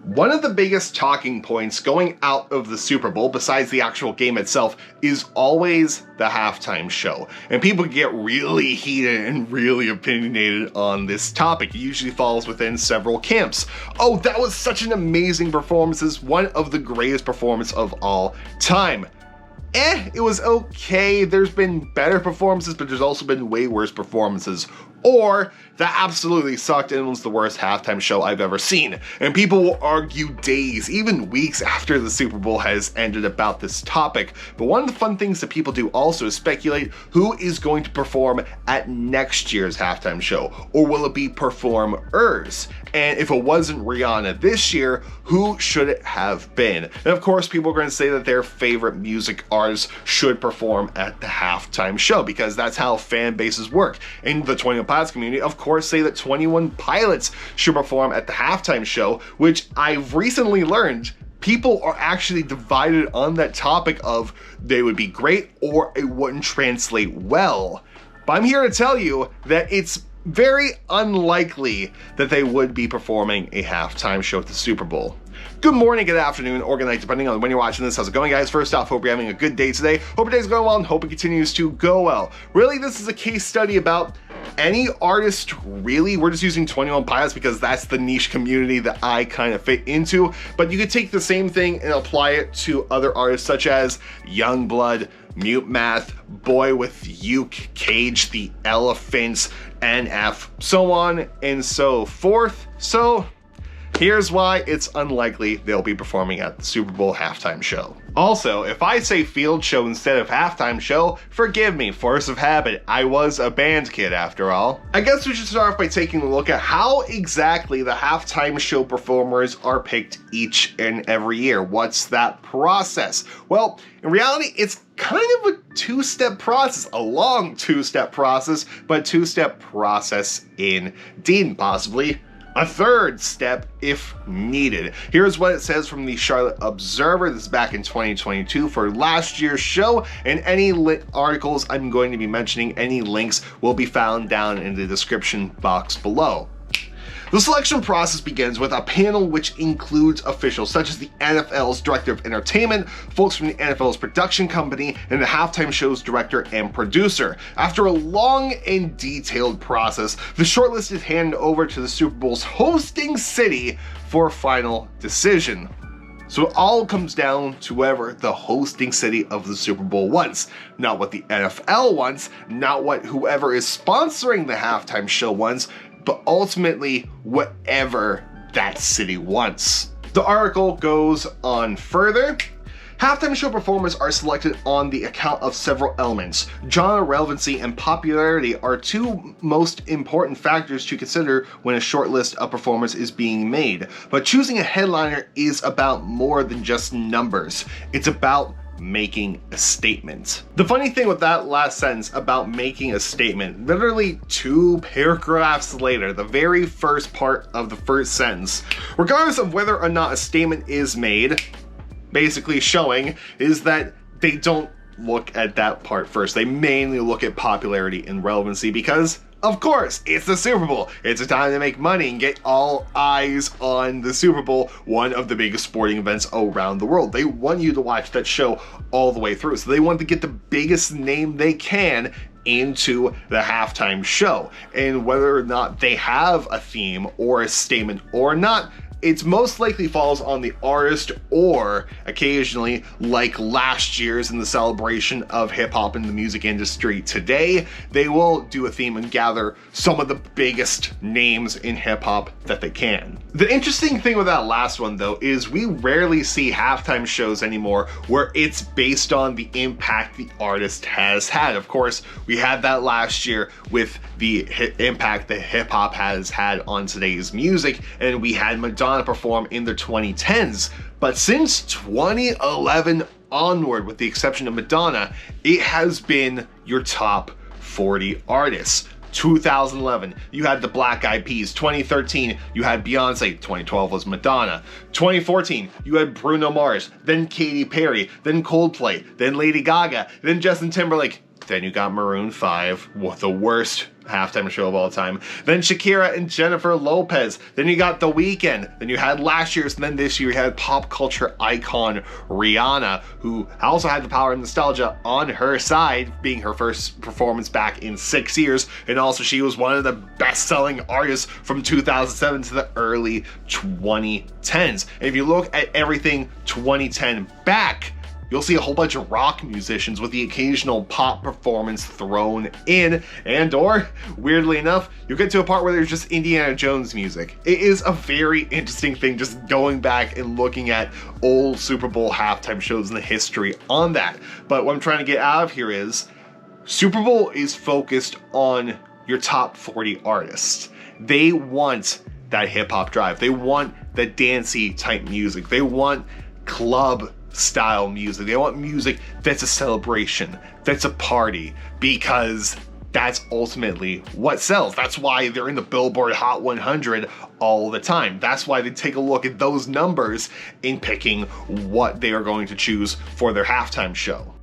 One of the biggest talking points going out of the Super Bowl, besides the actual game itself, is always the halftime show. And people get really heated and really opinionated on this topic. It usually falls within several camps. Oh, that was such an amazing performance. It's one of the greatest performances of all time. It was okay. There's been better performances, but there's also been way worse performances. Or that absolutely sucked and was the worst halftime show I've ever seen. And people will argue days, even weeks after the Super Bowl has ended about this topic. But one of the fun things that people do also is speculate who is going to perform at next year's halftime show. Or will it be performers? And if it wasn't Rihanna this year, who should it have been? And of course, people are going to say that their favorite music artists should perform at the halftime show because that's how fan bases work. In the 21 Pilots community, of course, say that 21 Pilots should perform at the halftime show, which I've recently learned people are actually divided on that topic of they would be great or it wouldn't translate well. But I'm here to tell you that it's very unlikely that they would be performing a halftime show at the Super Bowl. Good morning, good afternoon, or good night, depending on when you're watching this. How's it going, guys? First off, hope you're having a good day today. Hope your day's going well and hope it continues to go well. Really, this is a case study about any artist, really. We're just using 21 Pilots because that's the niche community that I kind of fit into. But you could take the same thing and apply it to other artists such as Youngblood, Mute Math, Boy with Uke, Cage the Elephants, NF, so on and so forth. So here's why it's unlikely they'll be performing at the Super Bowl halftime show. Also, if I say field show instead of halftime show, forgive me, force of habit. I was a band kid after all. I guess we should start off by taking a look at how exactly the halftime show performers are picked each and every year. What's that process? Well, in reality, it's kind of a two-step process, a long two-step process, but two-step process indeed, possibly a third step if needed. Here's what it says from the Charlotte Observer. This is back in 2022 for last year's show, and any articles I'm going to be mentioning, any links will be found down in the description box below. The selection process begins with a panel which includes officials such as the NFL's Director of Entertainment, folks from the NFL's production company, and the halftime show's director and producer. After a long and detailed process, the shortlist is handed over to the Super Bowl's hosting city for final decision. So it all comes down to whoever the hosting city of the Super Bowl wants. Not what the NFL wants, not what whoever is sponsoring the halftime show wants, but ultimately whatever that city wants. The article goes on further. Halftime show performers are selected on the account of several elements. Genre relevancy and popularity are two most important factors to consider when a short list of performers is being made. But choosing a headliner is about more than just numbers. It's about making a statement. The funny thing with that last sentence about making a statement, literally 2 paragraphs later, the very first part of the first sentence, regardless of whether or not a statement is made, basically showing is that they don't look at that part first. They mainly look at popularity and relevancy because, of course, it's the Super Bowl. It's a time to make money and get all eyes on the Super Bowl, one of the biggest sporting events around the world. They want you to watch that show all the way through. So they want to get the biggest name they can into the halftime show. And whether or not they have a theme or a statement or not, it most likely falls on the artist, or occasionally, like last year's in the celebration of hip-hop in the music industry today, they will do a theme and gather some of the biggest names in hip-hop that they can. The interesting thing with that last one, though, is we rarely see halftime shows anymore where it's based on the impact the artist has had. Of course, we had that last year with the impact that hip-hop has had on today's music, and we had Madonna perform in the 2010s. But since 2011 onward, with the exception of Madonna, it has been your top 40 artists. 2011, you had the Black Eyed Peas. 2013, you had Beyonce. 2012 was Madonna. 2014, you had Bruno Mars, then Katy Perry, then Coldplay, then Lady Gaga, then Justin Timberlake. Then you got Maroon 5, the worst halftime show of all time. Then Shakira and Jennifer Lopez. Then you got The Weeknd. Then you had last year's, and then this year you had pop culture icon Rihanna, who also had the power and nostalgia on her side, being her first performance back in 6 years, and also she was one of the best-selling artists from 2007 to the early 2010s. And if you look at everything 2010 back, you'll see a whole bunch of rock musicians with the occasional pop performance thrown in, and or, weirdly enough, you'll get to a part where there's just Indiana Jones music. It is a very interesting thing just going back and looking at old Super Bowl halftime shows and the history on that. But what I'm trying to get out of here is, Super Bowl is focused on your top 40 artists. They want that hip-hop drive. They want the dancey type music. They want club style music. They want music that's a celebration, that's a party, because that's ultimately what sells. That's why they're in the Billboard Hot 100 all the time. That's why they take a look at those numbers in picking what they are going to choose for their halftime show.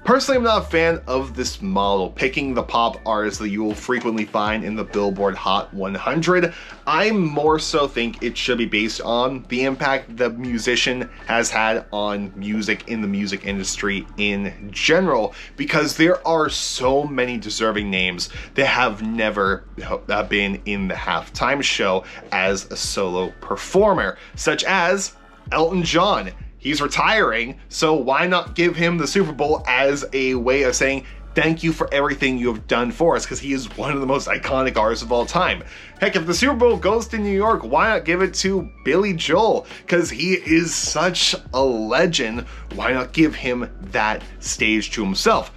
Personally, I'm not a fan of this model, picking the pop artists that you will frequently find in the Billboard Hot 100. I more so think it should be based on the impact the musician has had on music in the music industry in general, because there are so many deserving names that have never been in the halftime show as a solo performer, such as Elton John. He's retiring, so why not give him the Super Bowl as a way of saying thank you for everything you have done for us, because he is one of the most iconic artists of all time. Heck, if the Super Bowl goes to New York, why not give it to Billy Joel? Because he is such a legend. Why not give him that stage to himself?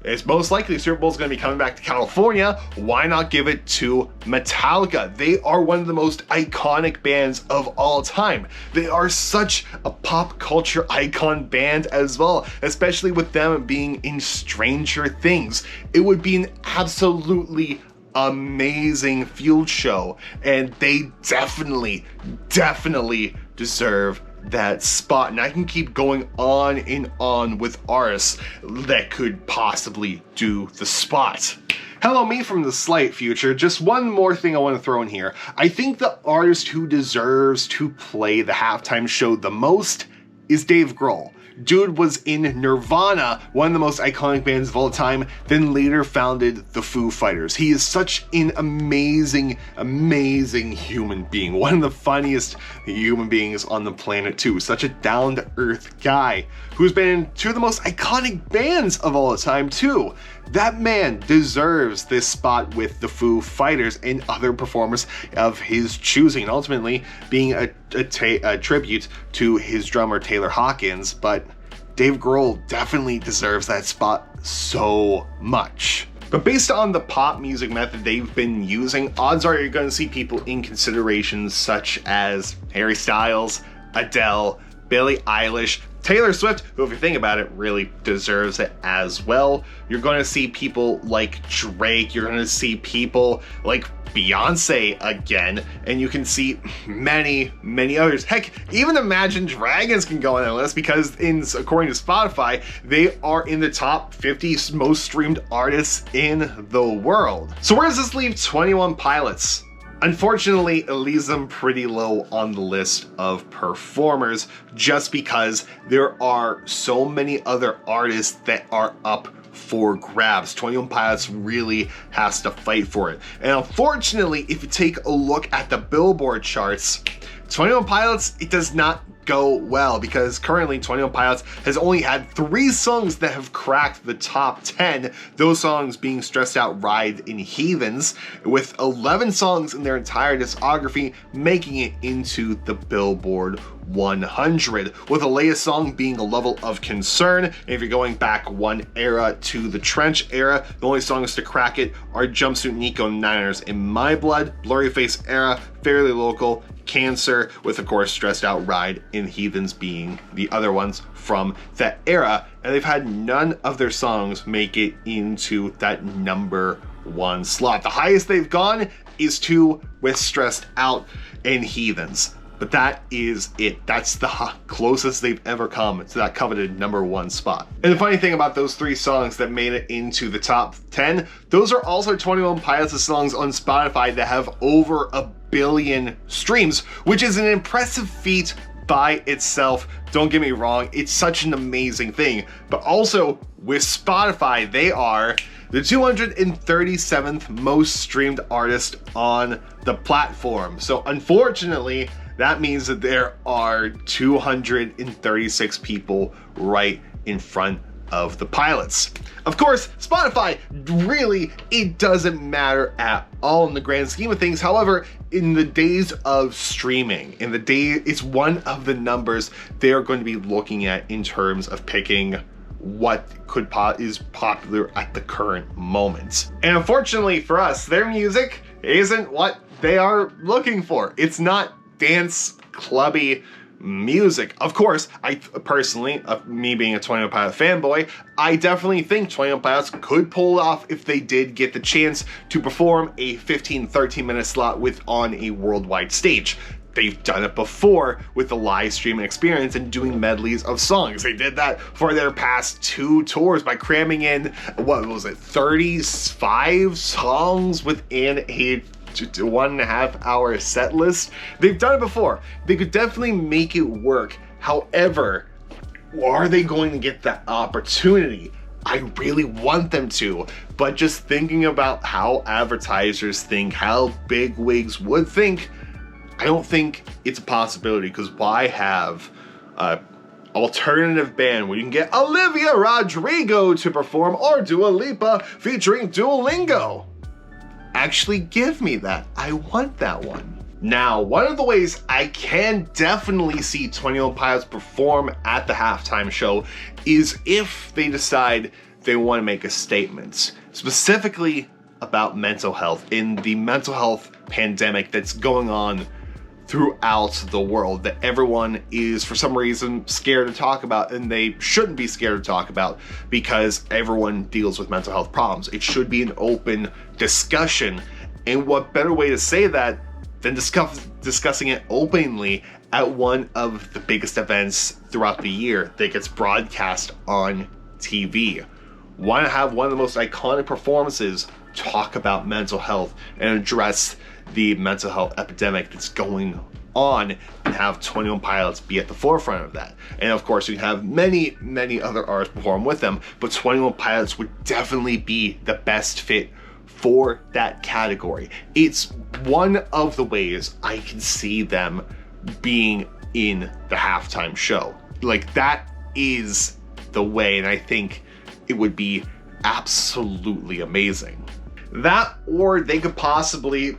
It's most likely Super Bowl is going to be coming back to California. Why not give it to Metallica? They are one of the most iconic bands of all time. They are such a pop culture icon band as well, especially with them being in Stranger Things. It would be an absolutely amazing field show, and they definitely deserve that spot. And I can keep going on and on with artists that could possibly do the spot. Hello, me from the slight future. Just one more thing I want to throw in here. I think the artist who deserves to play the halftime show the most is Dave Grohl. Dude was in Nirvana, one of the most iconic bands of all time, then later founded the Foo Fighters. He is such an amazing human being. One of the funniest human beings on the planet too. Such a down-to-earth guy who's been in two of the most iconic bands of all time too. That man deserves this spot with the Foo Fighters and other performers of his choosing, and ultimately being a tribute to his drummer Taylor Hawkins. But Dave Grohl definitely deserves that spot so much. But based on the pop music method they've been using, odds are you're going to see people in considerations such as Harry Styles, Adele, Billie Eilish, Taylor Swift, who if you think about it, really deserves it as well. You're going to see people like Drake, you're going to see people like Beyonce again, and you can see many others. Heck, even Imagine Dragons can go on that list, because according to Spotify, they are in the top 50 most streamed artists in the world. So where does this leave 21 Pilots? Unfortunately, it leaves them pretty low on the list of performers, just because there are so many other artists that are up for grabs. 21 Pilots really has to fight for it. And unfortunately, if you take a look at the Billboard charts, 21 Pilots, it does not go well, because currently 21 Pilots has only had 3 songs that have cracked the top 10, those songs being Stressed Out, Ride, and Heathens, with 11 songs in their entire discography making it into the Billboard 100, with the latest song being A Level of Concern. And if you're going back one era to the Trench era, the only songs to crack it are Jumpsuit Nico, Niners, In My Blood, Blurry Face era, Fairly Local, Cancer, with of course Stressed Out, Ride, and Heathens being the other ones from that era, and they've had none of their songs make it into that #1 slot. The highest they've gone is 2 with Stressed Out and Heathens. But that is it. That's the closest they've ever come to that coveted #1 spot. And the funny thing about those 3 songs that made it into the top 10, those are also 21 Pilots' songs on Spotify that have over 1 billion streams, which is an impressive feat by itself. Don't get me wrong, it's such an amazing thing. But also with Spotify, they are the 237th most streamed artist on the platform. So unfortunately, that means that there are 236 people right in front of the Pilots. Of course, Spotify, really, it doesn't matter at all in the grand scheme of things. However, in the days of streaming, it's one of the numbers they're going to be looking at in terms of picking what is popular at the current moment. And unfortunately for us, their music isn't what they are looking for. It's not dance clubby music. Of course, I personally, me being a 21 Pilots fanboy, I definitely think 21 Pilots could pull it off if they did get the chance to perform a 15-13 minute slot on a worldwide stage. They've done it before with the live streaming experience and doing medleys of songs. They did that for their past 2 tours by cramming in, 35 songs within a 1.5 hour set list. They've done it before. They could definitely make it work. However, are they going to get that opportunity? I really want them to, but just thinking about how advertisers think, how big wigs would think, I don't think it's a possibility, because why have an alternative band where you can get Olivia Rodrigo to perform or Dua Lipa featuring Duolingo? Actually give me that. I want that one. Now, one of the ways I can definitely see 21 Pilots perform at the halftime show is if they decide they want to make a statement, specifically about mental health, in the mental health pandemic that's going on throughout the world, that everyone is for some reason scared to talk about, and they shouldn't be scared to talk about, because everyone deals with mental health problems. It should be an open discussion, and what better way to say that than discussing it openly at one of the biggest events throughout the year that gets broadcast on TV. Why not have one of the most iconic performances talk about mental health and address the mental health epidemic that's going on, and have 21 Pilots be at the forefront of that? And of course, you have many other artists perform with them, but 21 Pilots would definitely be the best fit for that category. It's one of the ways I can see them being in the halftime show. Like, that is the way, and I think it would be absolutely amazing. That, or they could possibly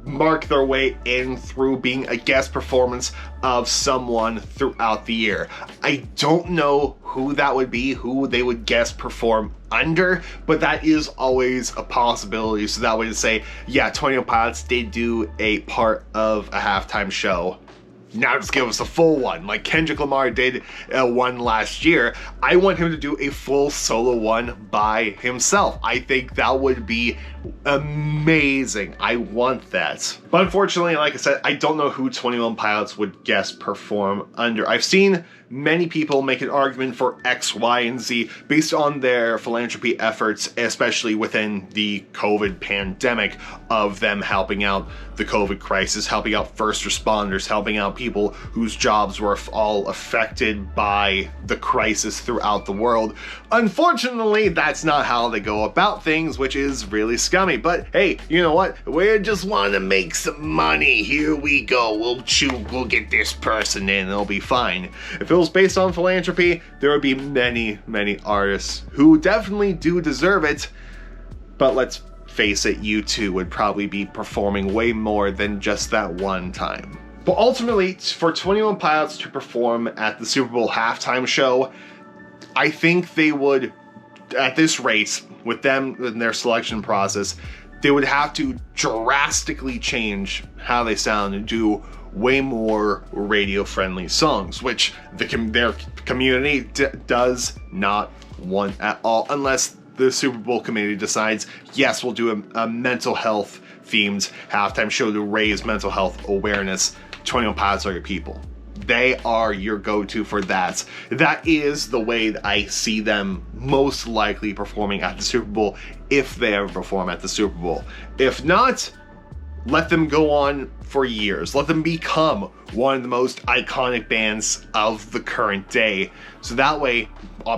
mark their way in through being a guest performance of someone throughout the year. I don't know who that would be, who they would guest perform under, but that is always a possibility. So that way to say, yeah, 21 Pilots did do a part of a halftime show, now just give us a full one, like Kendrick Lamar did one last year. I want him to do a full solo one by himself. I think that would be amazing. I want that. But unfortunately, like I said, I don't know who 21 Pilots would guest perform under. I've seen many people make an argument for X, Y, and Z based on their philanthropy efforts, especially within the COVID pandemic, of them helping out the COVID crisis, helping out first responders, helping out people whose jobs were all affected by the crisis throughout the world. Unfortunately, that's not how they go about things, which is really scummy. But hey, you know what? We just want to make some money. Here we go. We'll get this person in. It'll be fine. If it was based on philanthropy, there would be many artists who definitely do deserve it. But let's face it, U2 would probably be performing way more than just that one time. But ultimately, for 21 Pilots to perform at the Super Bowl halftime show, I think they would, at this rate, with them in their selection process, they would have to drastically change how they sound and do way more radio-friendly songs, which their community does not want at all, unless the Super Bowl committee decides, yes, we'll do a mental health themed halftime show to raise mental health awareness 21 Pilots are your people. They are your go-to for that. That is the way that I see them most likely performing at the Super Bowl, if they ever perform at the Super Bowl. If not, let them go on for years. Let them become one of the most iconic bands of the current day. So that way,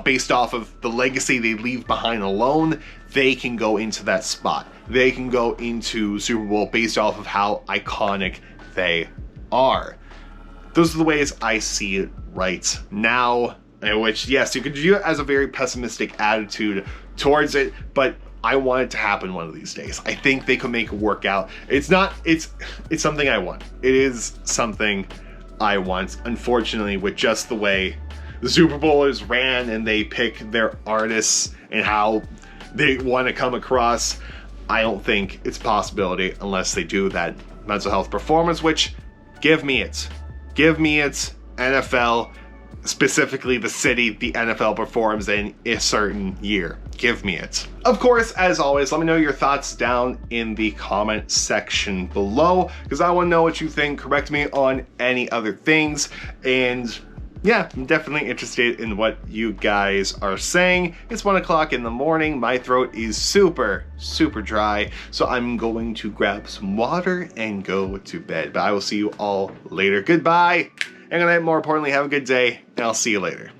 based off of the legacy they leave behind alone, they can go into that spot. They can go into Super Bowl based off of how iconic they are. Those are the ways I see it right now, in which, yes, you could view it as a very pessimistic attitude towards it, but I want it to happen one of these days. I think they could make it work out. It's something I want. It is something I want. Unfortunately, with just the way the Super Bowl is ran and they pick their artists and how they want to come across, I don't think it's a possibility unless they do that mental health performance, which, give me it. Give me it, NFL, specifically the city the NFL performs in a certain year. Give me it. Of course, as always, let me know your thoughts down in the comment section below, because I want to know what you think. Correct me on any other things, and yeah, I'm definitely interested in what you guys are saying. It's 1 o'clock in the morning. My throat is super dry, so I'm going to grab some water and go to bed. But I will see you all later. Goodbye, and good night. More importantly, have a good day, and I'll see you later.